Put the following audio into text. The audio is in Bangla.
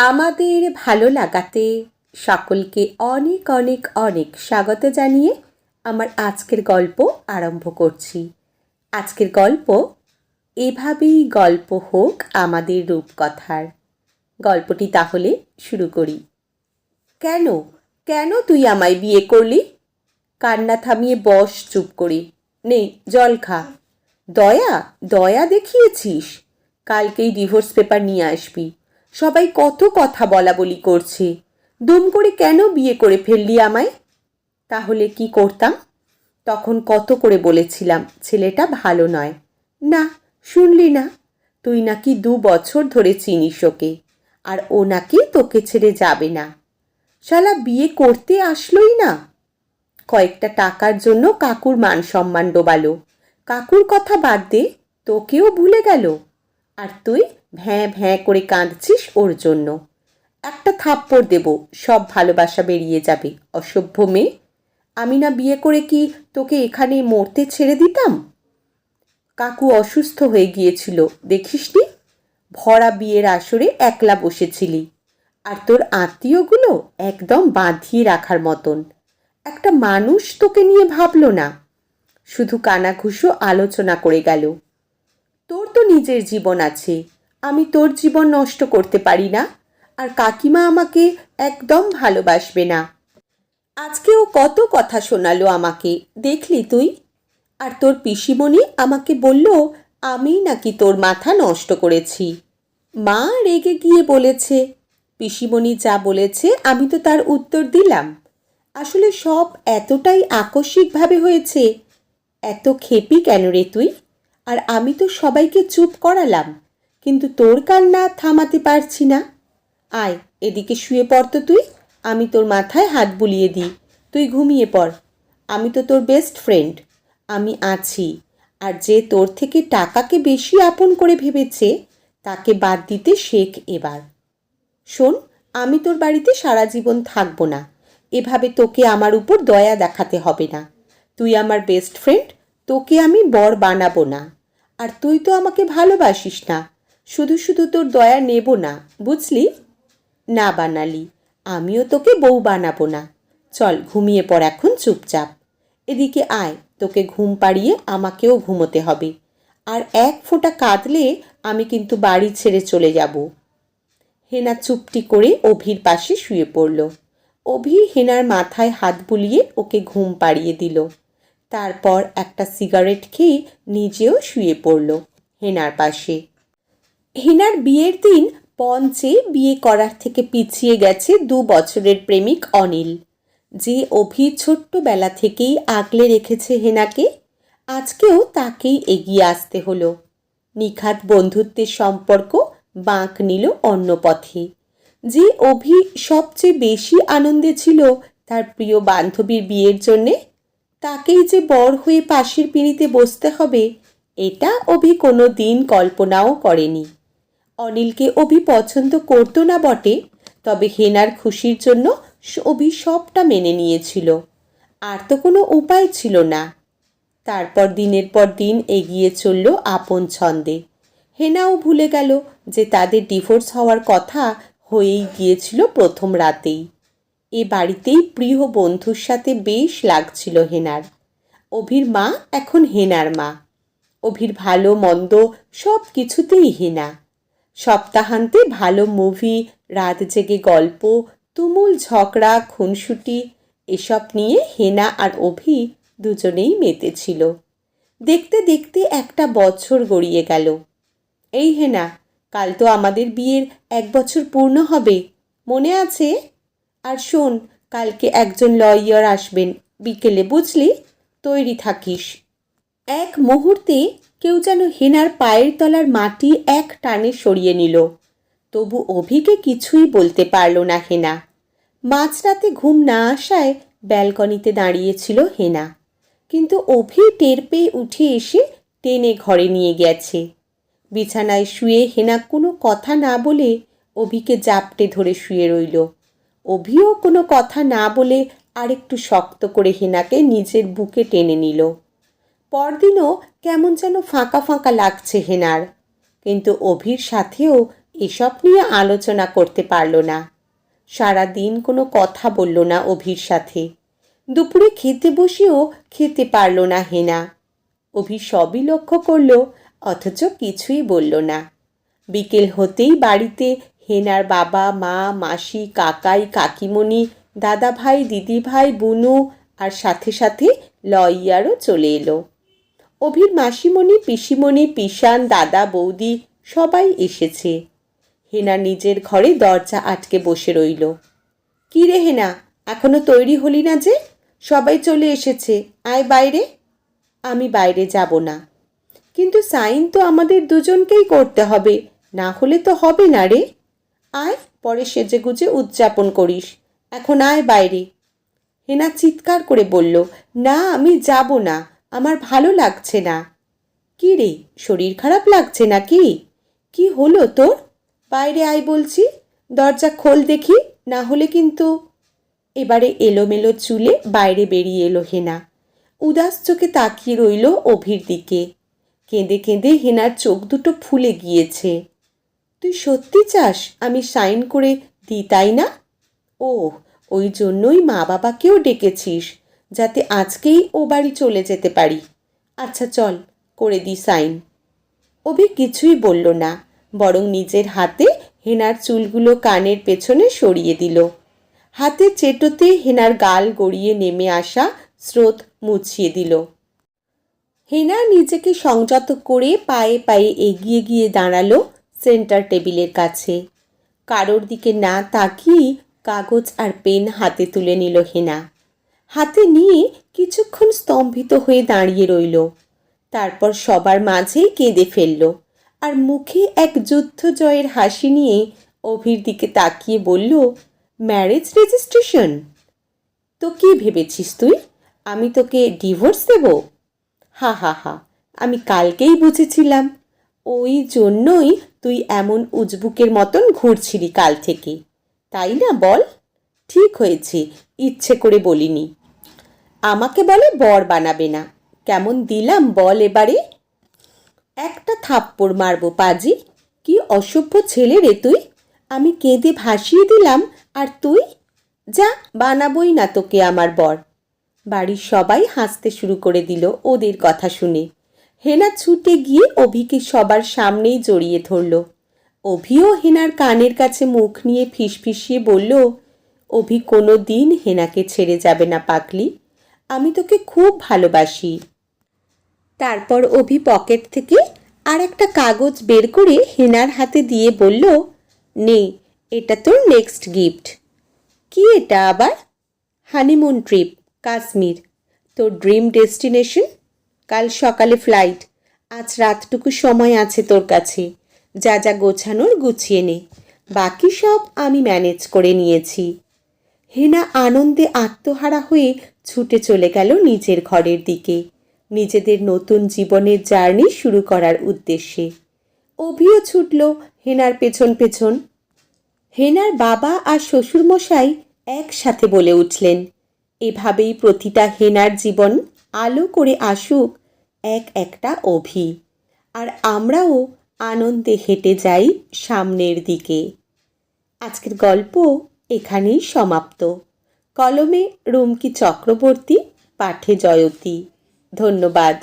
আমাদের ভালো লাগাতে সকলকে অনেক অনেক অনেক স্বাগত জানিয়ে আমার আজকের গল্প আরম্ভ করছি। আজকের গল্প এভাবেই গল্প হোক আমাদের রূপকথার। গল্পটি তাহলে শুরু করি। কেন কেন তুই আমায় বিয়ে করলি? কান্না থামিয়ে বস চুপ করে। নে জল খা। দয়া দয়া দেখিয়েছিস? কালকেই ডিভোর্স পেপার নিয়ে আসবি। সবাই কত কথা বলা বলি করছে। দুম করে কেন বিয়ে করে ফেললি আমায়? তাহলে কি করতাম? তখন কত করে বলেছিলাম ছেলেটা ভালো নয়। না, শুনলি না? তুই নাকি 2 বছর ধরে চিনিস ওকে, আর ও নাকি তোকে ছেড়ে যাবে না। শালা বিয়ে করতে আসলোই না। কয়েকটা টাকার জন্য কাকুর মান সম্মান ডোবালো। কাকুর কথা বাদ দে, তোকেও ভুলে গেল। আর তুই ভ্যাঁ ভ্যাঁ করে কাঁদছিস ওর জন্য। একটা থাপ্পড় দেব, সব ভালোবাসা বেরিয়ে যাবে। অসভ্য মেয়ে। আমি না বিয়ে করে কি তোকে এখানে মরতে ছেড়ে দিতাম? কাকু অসুস্থ হয়ে গিয়েছিল, দেখিসনি? ভরা বিয়ের আসরে একলা বসেছিলি। আর তোর আত্মীয়গুলো একদম বাঁধিয়ে রাখার মতন। একটা মানুষ তোকে নিয়ে ভাবলো না, শুধু কানাঘুষো আলোচনা করে গেল। তোর তো নিজের জীবন আছে, আমি তোর জীবন নষ্ট করতে পারি না। আর কাকিমা আমাকে একদম ভালোবাসবে না। আজকেও কত কথা শোনালো আমাকে, দেখলি তুই? আর তোর পিসিমণি আমাকে বলল আমিই নাকি তোর মাথা নষ্ট করেছি। মা রেগে গিয়ে বলেছে। পিসিমণি যা বলেছে আমি তো তার উত্তর দিলাম। আসলে সব এতটাই আকস্মিকভাবে হয়েছে। এত খেপি কেন রে তুই? আর আমি তো সবাইকে চুপ করালাম, কিন্তু তোর কান্না থামাতে পারছি না। আয় এদিকে শুয়ে পড় তো তুই। আমি তোর মাথায় হাত বুলিয়ে দিই, তুই ঘুমিয়ে পড়। আমি তো তোর বেস্ট ফ্রেন্ড, আমি আছি। আর যে তোর থেকে টাকাকে বেশি আপন করে ভেবেছে তাকে বাদ দিতে শেখ এবার। শোন, আমি তোর বাড়িতে সারা জীবন থাকবো না। এভাবে তোকে আমার উপর দয়া দেখাতে হবে না। তুই আমার বেস্ট ফ্রেন্ড, তোকে আমি বর বানাবো না। আর তুই তো আমাকে ভালোবাসিস না, শুধু শুধু তোর দয়া নেব না, বুঝলি? না বানালি, আমিও তোকে বউ বানাবো না। চল ঘুমিয়ে পড় এখন চুপচাপ। এদিকে আয়, তোকে ঘুম পাড়িয়ে আমাকেও ঘুমোতে হবে। আর এক ফোঁটা কাঁদলে আমি কিন্তু বাড়ি ছেড়ে চলে যাব। হেনা চুপটি করে অভির পাশে শুয়ে পড়ল। অভি হেনার মাথায় হাত বুলিয়ে ওকে ঘুম পাড়িয়ে দিল। তারপর একটা সিগারেট খেয়ে নিজেও শুয়ে পড়ল হেনার পাশে। হেনার বিয়ের দিন পঞ্চে বিয়ে করার থেকে পিছিয়ে গেছে 2 বছরের প্রেমিক অনিল, যে অভি ছোট্টবেলা থেকেই আগলে রেখেছে হেনাকে। আজকেও তাকেই এগিয়ে আসতে হলো। নিখাত বন্ধুত্বের সম্পর্ক বাঁক নিল অন্য পথে। যে অভি সবচেয়ে বেশি আনন্দে ছিল তার প্রিয় বান্ধবীর বিয়ের জন্যে, তাকেই যে বর হয়ে পাশের পিঁড়িতে বসতে হবে, এটা অভি কোনো দিন কল্পনাও করেনি। অনিলকে অভি পছন্দ করতো না বটে, তবে হেনার খুশির জন্য অভি সবটা মেনে নিয়েছিল। আর তো কোনো উপায় ছিল না। তারপর দিনের পর দিন এগিয়ে চলল আপন ছন্দে। হেনাও ভুলে গেল যে তাদের ডিভোর্স হওয়ার কথা হয়েই গিয়েছিল প্রথম রাতেই। এ বাড়িতেই প্রিয় বন্ধুর সাথে বেশ লাগছিল হেনার। অভির মা এখন হেনার মা। অভির ভালো মন্দ সব কিছুতেই হেনা। সপ্তাহান্তে ভালো মুভি, রাত জেগে গল্প, তুমুল ঝগড়া খুনসুটি, এসব নিয়ে হেনা আর অভি দুজনেই মেতেছিল। দেখতে দেখতে একটা বছর গড়িয়ে গেল। এই হেনা, কাল তো আমাদের বিয়ের 1 বছর পূর্ণ হবে, মনে আছে? আর শোন, কালকে একজন লয়ার আসবেন বিকেলে, বুঝলি? তৈরি থাকিস। এক মুহূর্তে কেউ যেন হেনার পায়ের তলার মাটি এক টানে সরিয়ে নিল। তবু অভিকে কিছুই বলতে পারল না হেনা। মাঝরাতে ঘুম না আসায় ব্যালকনিতে দাঁড়িয়েছিল হেনা, কিন্তু অভি টের পেয়ে উঠে এসে টেনে ঘরে নিয়ে গেছে। বিছানায় শুয়ে হেনা কোনো কথা না বলে অভিকে জাপটে ধরে শুয়ে রইল। অভিও কোনো কথা না বলে আরেকটু শক্ত করে হেনাকে নিজের বুকে টেনে নিল। পরদিনও কেমন যেন ফাঁকা ফাঁকা লাগছে হেনার, কিন্তু অভির সাথেও এসব নিয়ে আলোচনা করতে পারল না। সারা দিন কোনো কথা বলল না অভির সাথে। দুপুরে খেতে বসেও খেতে পারল না হেনা। অভি সবই লক্ষ্য করল, অথচ কিছুই বলল না। বিকেল হতেই বাড়িতে হেনার বাবা, মা, মাসি, কাকাই, কাকিমণি, দাদা ভাই, দিদি ভাই, বুনু আর সাথে সাথে লইয়ারও চলে এলো। অভির মাসিমণি, পিসিমণি, পিসান, দাদা, বৌদি সবাই এসেছে। হেনা নিজের ঘরে দরজা আটকে বসে রইল। কী রে হেনা, এখনো তৈরি হলি না যে? সবাই চলে এসেছে, আয় বাইরে। আমি বাইরে যাব না। কিন্তু সাইন তো আমাদের দুজনকেই করতে হবে, না হলে তো হবে না রে। আয়, পরে সেজেগুজে উদযাপন করিস, এখন আয় বাইরে। হেনা চিৎকার করে বলল, না আমি যাব না, আমার ভালো লাগছে না। কি রে, শরীর খারাপ লাগছে নাকি? কি হলো তোর? বাইরে আয় বলছি, দরজা খোল দেখি, না হলে কিন্তু। এবারে এলোমেলো চুলে বাইরে বেরিয়ে এলো হেনা। উদাস চোখে তাকিয়ে রইল অভির দিকে। কেঁদে কেঁদে হেনার চোখ দুটো ফুলে গিয়েছে। তুই সত্যি চাস আমি সাইন করে দিই, তাই না? ও, ওই জন্যই মা বাবাকেও ডেকেছিস, যাতে আজকেই ও বাড়ি চলে যেতে পারি। আচ্ছা চল, করে দি সাইন। অভি কিছুই বলল না, বরং নিজের হাতে হেনার চুলগুলো কানের পেছনে সরিয়ে দিল। হাতের চেটোতে হেনার গাল গড়িয়ে নেমে আসা স্রোত মুছিয়ে দিল। হেনা নিজেকে সংযত করে পায়ে পায়ে এগিয়ে গিয়ে দাঁড়ালো সেন্টার টেবিলের কাছে। কারোর দিকে না তাকিয়ে কাগজ আর পেন হাতে তুলে নিল হেনা। হাতে নিয়ে কিছুক্ষণ স্তম্ভিত হয়ে দাঁড়িয়ে রইল। তারপর সবার মাঝেই কেঁদে ফেলল, আর মুখে এক যুদ্ধ জয়ের হাসি নিয়ে অভির দিকে তাকিয়ে বলল, ম্যারেজ রেজিস্ট্রেশন? তো কি ভেবেছিস তুই, আমি তোকে ডিভোর্স দেব? হা হা হা, আমি কালকেই বুঝেছিলাম। ওই জন্যই তুই এমন উজবুকের মতন ঘুরছিলি কাল থেকে, তাই না বল? ঠিক হয়েছে, ইচ্ছে করে বলিনি। আমাকে বলে বর বানাবে না, কেমন দিলাম বল এবারে? একটা থাপ্পড় মারবো পাজি। কি অসভ্য ছেলে রে তুই! আমি কেঁদে ভাসিয়ে দিলাম, আর তুই? যা, বানাবই না তোকে আমার বর। বাড়ির সবাই হাসতে শুরু করে দিল ওদের কথা শুনে। হেনা ছুটে গিয়ে অভিকে সবার সামনেই জড়িয়ে ধরল। অভিও হেনার কানের কাছে মুখ নিয়ে ফিসফিসিয়ে বলল, অভি কোনো দিন হেনাকে ছেড়ে যাবে না পাগলি, আমি তোকে খুব ভালোবাসি। তারপর অভি পকেট থেকে আর একটা কাগজ বের করে হেনার হাতে দিয়ে বলল, নে, এটা তোর নেক্সট গিফট। কি এটা আবার? হানিমুন ট্রিপ, কাশ্মীর, তোর ড্রিম ডেস্টিনেশন। কাল সকালে ফ্লাইট, আজ রাতটুকু সময় আছে তোর কাছে। যা যা গোছানোর গুছিয়ে নে, বাকি সব আমি ম্যানেজ করে নিয়েছি। হেনা আনন্দে আত্মহারা হয়ে ছুটে চলে গেল নিজের ঘরের দিকে, নিজেদের নতুন জীবনের জার্নি শুরু করার উদ্দেশ্যে। অভিও ছুটল হেনার পেছন পেছন। হেনার বাবা আর শ্বশুরমশাই একসাথে বলে উঠলেন, এভাবেই প্রতিটা হেনার জীবন আলো করে আসুক এক একটা অভি, আর আমরাও আনন্দে হেঁটে যাই সামনের দিকে। আজকের গল্প এখানেই সমাপ্ত। কলমে রুমকি চক্রবর্তী, পাঠে জয়তী। ধন্যবাদ।